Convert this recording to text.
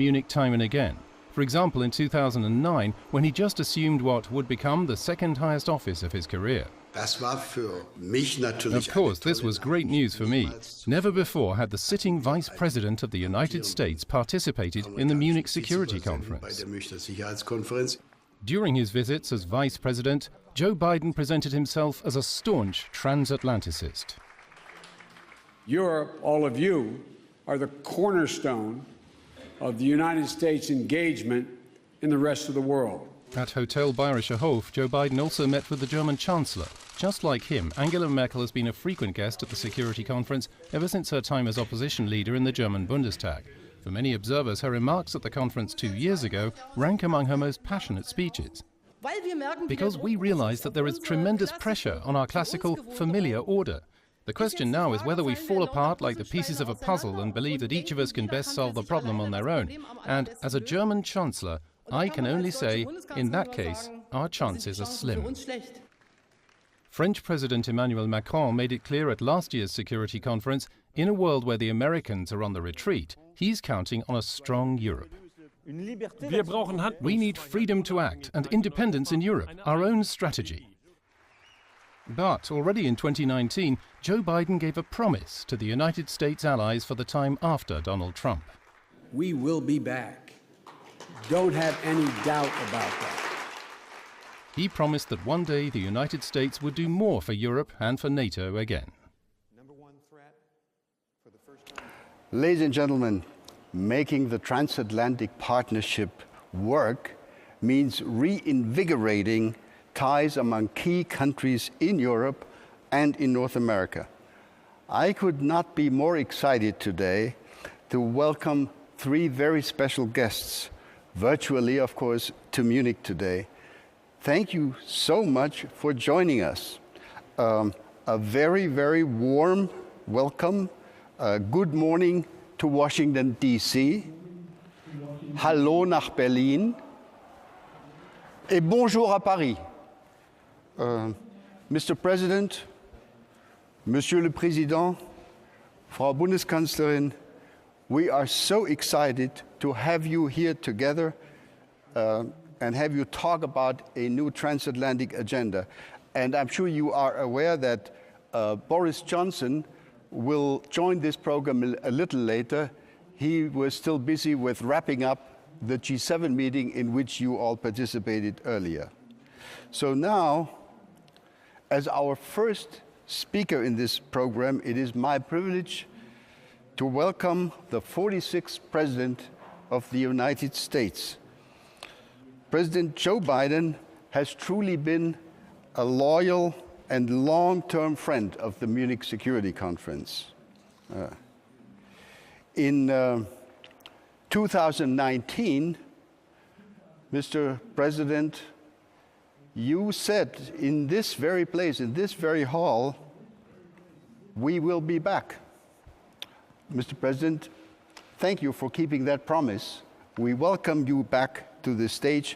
Munich time and again. For example, in 2009, when he just assumed what would become the second highest office of his career. Of course, this was great news for me. Never before had the sitting Vice President of the United States participated in the Munich Security Conference. During his visits as Vice President, Joe Biden presented himself as a staunch transatlanticist. Europe, all of you, are the cornerstone of the United States engagement in the rest of the world. At Hotel Bayerischer Hof, Joe Biden also met with the German Chancellor. Just like him, Angela Merkel has been a frequent guest at the Security Conference ever since her time as opposition leader in the German Bundestag. For many observers, her remarks at the conference 2 years ago rank among her most passionate speeches. Because we realize that there is tremendous pressure on our classical, familiar order. The question now is whether we fall apart like the pieces of a puzzle and believe that each of us can best solve the problem on their own. And as a German Chancellor, I can only say, in that case, our chances are slim. French President Emmanuel Macron made it clear at last year's Security Conference, in a world where the Americans are on the retreat, he's counting on a strong Europe. We need freedom to act and independence in Europe, our own strategy. But already in 2019, Joe Biden gave a promise to the United States allies for the time after Donald Trump. We will be back. Don't have any doubt about that. He promised that one day the United States would do more for Europe and for NATO again. Ladies and gentlemen, making the transatlantic partnership work means reinvigorating ties among key countries in Europe and in North America. I could not be more excited today to welcome 3 very special guests, virtually, of course, to Munich today. Thank you so much for joining us. A very, very warm welcome. Good morning to Washington, D.C. Hallo nach Berlin. Et bonjour à Paris. Mr. President, Monsieur le Président, Frau Bundeskanzlerin, we are so excited to have you here together and have you talk about a new transatlantic agenda. And I'm sure you are aware that Boris Johnson will join this program a little later. He was still busy with wrapping up the G7 meeting in which you all participated earlier. So now, as our first speaker in this program, it is my privilege to welcome the 46th President of the United States. President Joe Biden has truly been a loyal and long-term friend of the Munich Security Conference. In 2019, Mr. President, you said in this very place, in this very hall, we will be back. Mr. President, thank you for keeping that promise. We welcome you back to the stage